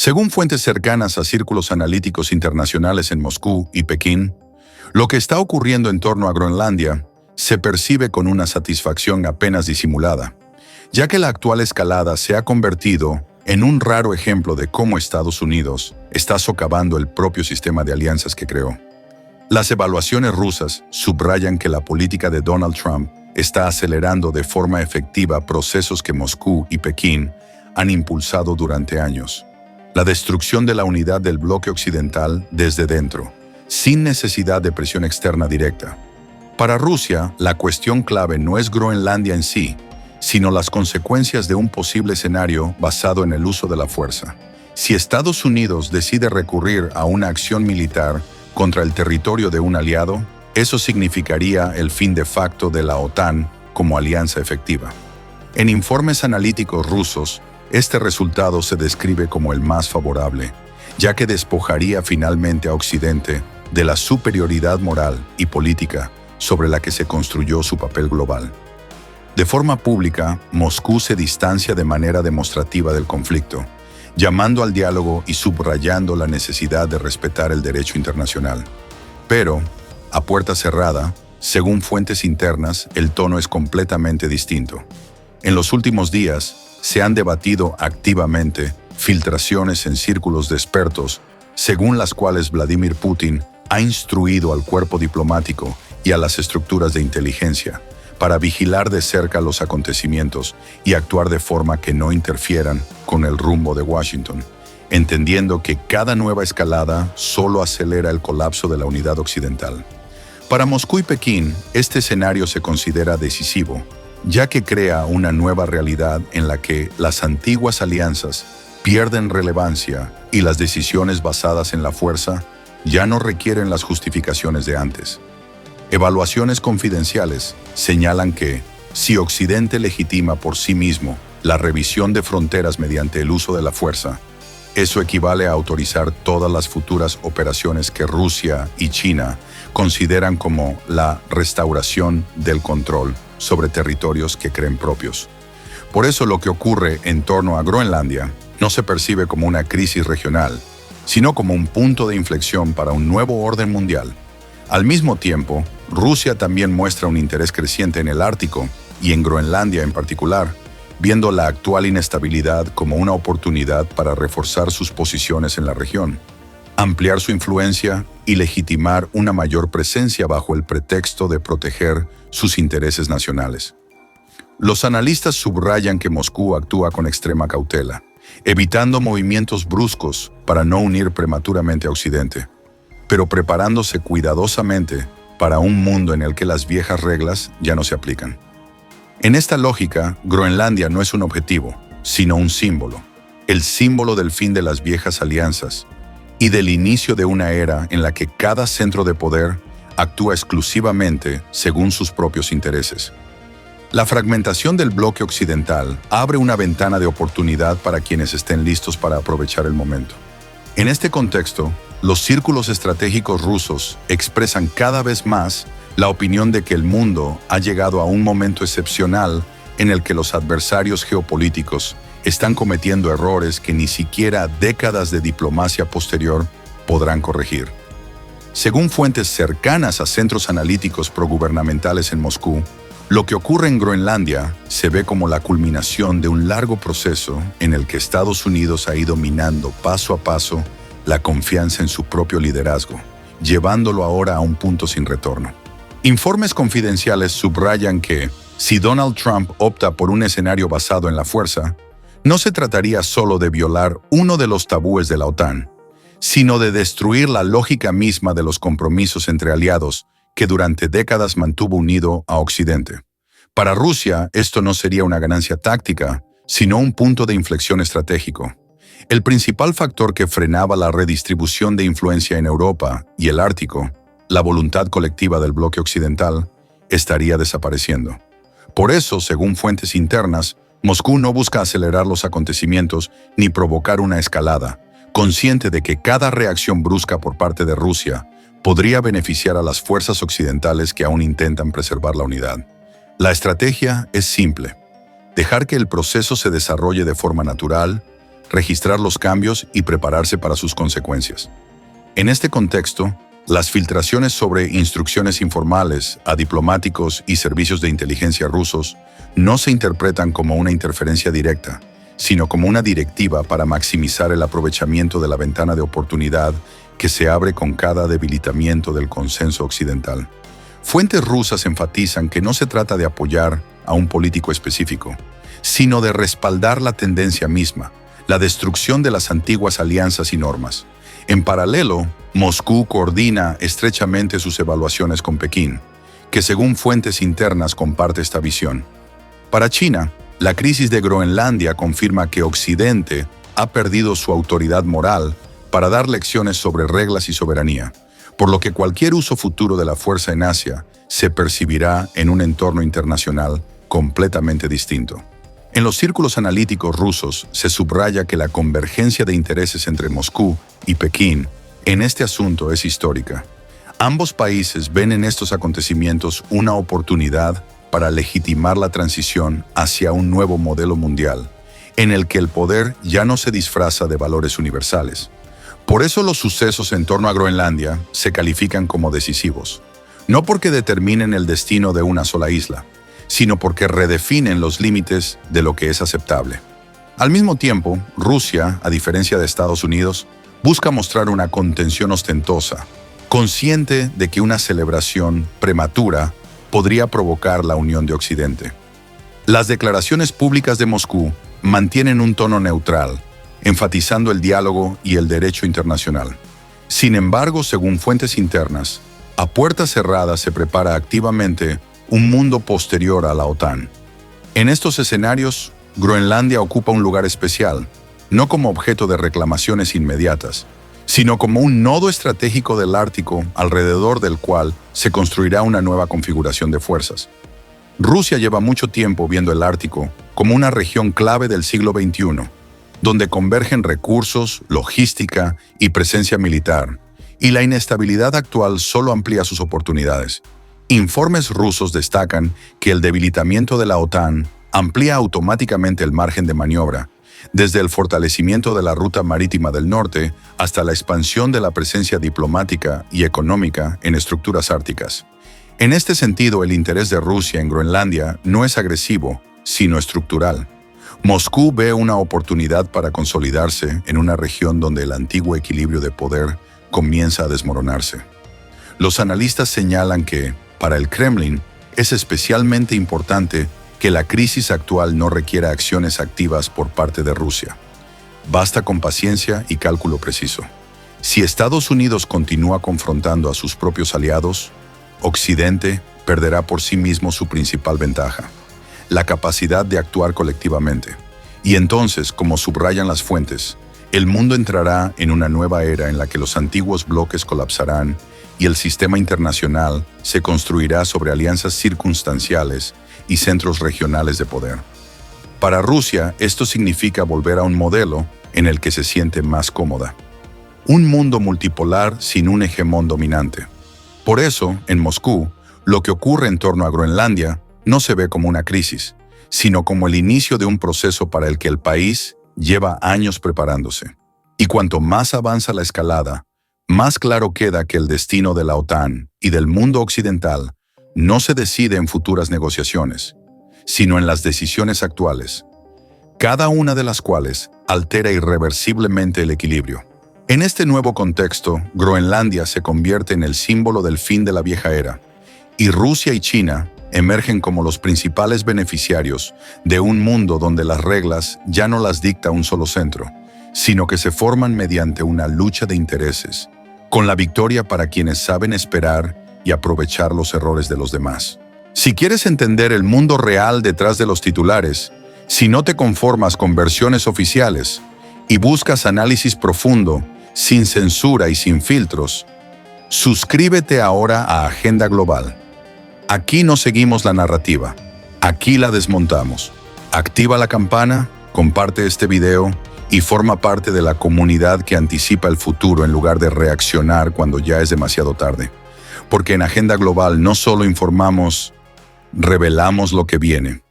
Según fuentes cercanas a círculos analíticos internacionales en Moscú y Pekín, lo que está ocurriendo en torno a Groenlandia se percibe con una satisfacción apenas disimulada, ya que la actual escalada se ha convertido en un raro ejemplo de cómo Estados Unidos está socavando el propio sistema de alianzas que creó. Las evaluaciones rusas subrayan que la política de Donald Trump está acelerando de forma efectiva procesos que Moscú y Pekín han impulsado durante años. La destrucción de la unidad del bloque occidental desde dentro, sin necesidad de presión externa directa. Para Rusia, la cuestión clave no es Groenlandia en sí, sino las consecuencias de un posible escenario basado en el uso de la fuerza. Si Estados Unidos decide recurrir a una acción militar contra el territorio de un aliado, eso significaría el fin de facto de la OTAN como alianza efectiva. En informes analíticos rusos, este resultado se describe como el más favorable, ya que despojaría finalmente a Occidente de la superioridad moral y política sobre la que se construyó su papel global. De forma pública, Moscú se distancia de manera demostrativa del conflicto, llamando al diálogo y subrayando la necesidad de respetar el derecho internacional. Pero, a puerta cerrada, según fuentes internas, el tono es completamente distinto. En los últimos días, se han debatido activamente filtraciones en círculos de expertos, según las cuales Vladimir Putin ha instruido al cuerpo diplomático y a las estructuras de inteligencia para vigilar de cerca los acontecimientos y actuar de forma que no interfieran con el rumbo de Washington, entendiendo que cada nueva escalada solo acelera el colapso de la unidad occidental. Para Moscú y Pekín, este escenario se considera decisivo, ya que crea una nueva realidad en la que las antiguas alianzas pierden relevancia y las decisiones basadas en la fuerza ya no requieren las justificaciones de antes. Evaluaciones confidenciales señalan que, si Occidente legitima por sí mismo la revisión de fronteras mediante el uso de la fuerza, eso equivale a autorizar todas las futuras operaciones que Rusia y China consideran como la restauración del control sobre territorios que creen propios. Por eso lo que ocurre en torno a Groenlandia no se percibe como una crisis regional, sino como un punto de inflexión para un nuevo orden mundial. Al mismo tiempo, Rusia también muestra un interés creciente en el Ártico y en Groenlandia en particular, viendo la actual inestabilidad como una oportunidad para reforzar sus posiciones en la región, ampliar su influencia y legitimar una mayor presencia bajo el pretexto de proteger sus intereses nacionales. Los analistas subrayan que Moscú actúa con extrema cautela, evitando movimientos bruscos para no unir prematuramente a Occidente, pero preparándose cuidadosamente para un mundo en el que las viejas reglas ya no se aplican. En esta lógica, Groenlandia no es un objetivo, sino un símbolo, el símbolo del fin de las viejas alianzas y del inicio de una era en la que cada centro de poder actúa exclusivamente según sus propios intereses. La fragmentación del bloque occidental abre una ventana de oportunidad para quienes estén listos para aprovechar el momento. En este contexto, los círculos estratégicos rusos expresan cada vez más la opinión de que el mundo ha llegado a un momento excepcional en el que los adversarios geopolíticos están cometiendo errores que ni siquiera décadas de diplomacia posterior podrán corregir. Según fuentes cercanas a centros analíticos progubernamentales en Moscú, lo que ocurre en Groenlandia se ve como la culminación de un largo proceso en el que Estados Unidos ha ido minando paso a paso la confianza en su propio liderazgo, llevándolo ahora a un punto sin retorno. Informes confidenciales subrayan que, si Donald Trump opta por un escenario basado en la fuerza, no se trataría solo de violar uno de los tabúes de la OTAN, sino de destruir la lógica misma de los compromisos entre aliados que durante décadas mantuvo unido a Occidente. Para Rusia, esto no sería una ganancia táctica, sino un punto de inflexión estratégico. El principal factor que frenaba la redistribución de influencia en Europa y el Ártico, la voluntad colectiva del bloque occidental, estaría desapareciendo. Por eso, según fuentes internas, Moscú no busca acelerar los acontecimientos ni provocar una escalada, consciente de que cada reacción brusca por parte de Rusia podría beneficiar a las fuerzas occidentales que aún intentan preservar la unidad. La estrategia es simple: dejar que el proceso se desarrolle de forma natural, registrar los cambios y prepararse para sus consecuencias. En este contexto, las filtraciones sobre instrucciones informales a diplomáticos y servicios de inteligencia rusos no se interpretan como una interferencia directa, sino como una directiva para maximizar el aprovechamiento de la ventana de oportunidad que se abre con cada debilitamiento del consenso occidental. Fuentes rusas enfatizan que no se trata de apoyar a un político específico, sino de respaldar la tendencia misma, la destrucción de las antiguas alianzas y normas. En paralelo, Moscú coordina estrechamente sus evaluaciones con Pekín, que según fuentes internas comparte esta visión. Para China, la crisis de Groenlandia confirma que Occidente ha perdido su autoridad moral para dar lecciones sobre reglas y soberanía, por lo que cualquier uso futuro de la fuerza en Asia se percibirá en un entorno internacional completamente distinto. En los círculos analíticos rusos se subraya que la convergencia de intereses entre Moscú y Pekín en este asunto es histórica. Ambos países ven en estos acontecimientos una oportunidad para legitimar la transición hacia un nuevo modelo mundial, en el que el poder ya no se disfraza de valores universales. Por eso los sucesos en torno a Groenlandia se califican como decisivos, no porque determinen el destino de una sola isla, sino porque redefinen los límites de lo que es aceptable. Al mismo tiempo, Rusia, a diferencia de Estados Unidos, busca mostrar una contención ostentosa, consciente de que una celebración prematura podría provocar la unión de Occidente. Las declaraciones públicas de Moscú mantienen un tono neutral, enfatizando el diálogo y el derecho internacional. Sin embargo, según fuentes internas, a puertas cerradas se prepara activamente un mundo posterior a la OTAN. En estos escenarios, Groenlandia ocupa un lugar especial, no como objeto de reclamaciones inmediatas, sino como un nodo estratégico del Ártico alrededor del cual se construirá una nueva configuración de fuerzas. Rusia lleva mucho tiempo viendo el Ártico como una región clave del siglo XXI, donde convergen recursos, logística y presencia militar, y la inestabilidad actual solo amplía sus oportunidades. Informes rusos destacan que el debilitamiento de la OTAN amplía automáticamente el margen de maniobra, desde el fortalecimiento de la ruta marítima del norte hasta la expansión de la presencia diplomática y económica en estructuras árticas. En este sentido, el interés de Rusia en Groenlandia no es agresivo, sino estructural. Moscú ve una oportunidad para consolidarse en una región donde el antiguo equilibrio de poder comienza a desmoronarse. Los analistas señalan que, para el Kremlin, es especialmente importante que la crisis actual no requiera acciones activas por parte de Rusia. Basta con paciencia y cálculo preciso. Si Estados Unidos continúa confrontando a sus propios aliados, Occidente perderá por sí mismo su principal ventaja, la capacidad de actuar colectivamente. Y entonces, como subrayan las fuentes, el mundo entrará en una nueva era en la que los antiguos bloques colapsarán y el sistema internacional se construirá sobre alianzas circunstanciales y centros regionales de poder. Para Rusia, esto significa volver a un modelo en el que se siente más cómoda. Un mundo multipolar sin un hegemón dominante. Por eso, en Moscú, lo que ocurre en torno a Groenlandia no se ve como una crisis, sino como el inicio de un proceso para el que el país lleva años preparándose. Y cuanto más avanza la escalada, más claro queda que el destino de la OTAN y del mundo occidental no se decide en futuras negociaciones, sino en las decisiones actuales, cada una de las cuales altera irreversiblemente el equilibrio. En este nuevo contexto, Groenlandia se convierte en el símbolo del fin de la vieja era, y Rusia y China emergen como los principales beneficiarios de un mundo donde las reglas ya no las dicta un solo centro, sino que se forman mediante una lucha de intereses, con la victoria para quienes saben esperar y aprovechar los errores de los demás. Si quieres entender el mundo real detrás de los titulares, si no te conformas con versiones oficiales y buscas análisis profundo, sin censura y sin filtros, suscríbete ahora a Agenda Global. Aquí no seguimos la narrativa, aquí la desmontamos. Activa la campana, comparte este video y forma parte de la comunidad que anticipa el futuro en lugar de reaccionar cuando ya es demasiado tarde. Porque en Agenda Global no solo informamos, revelamos lo que viene.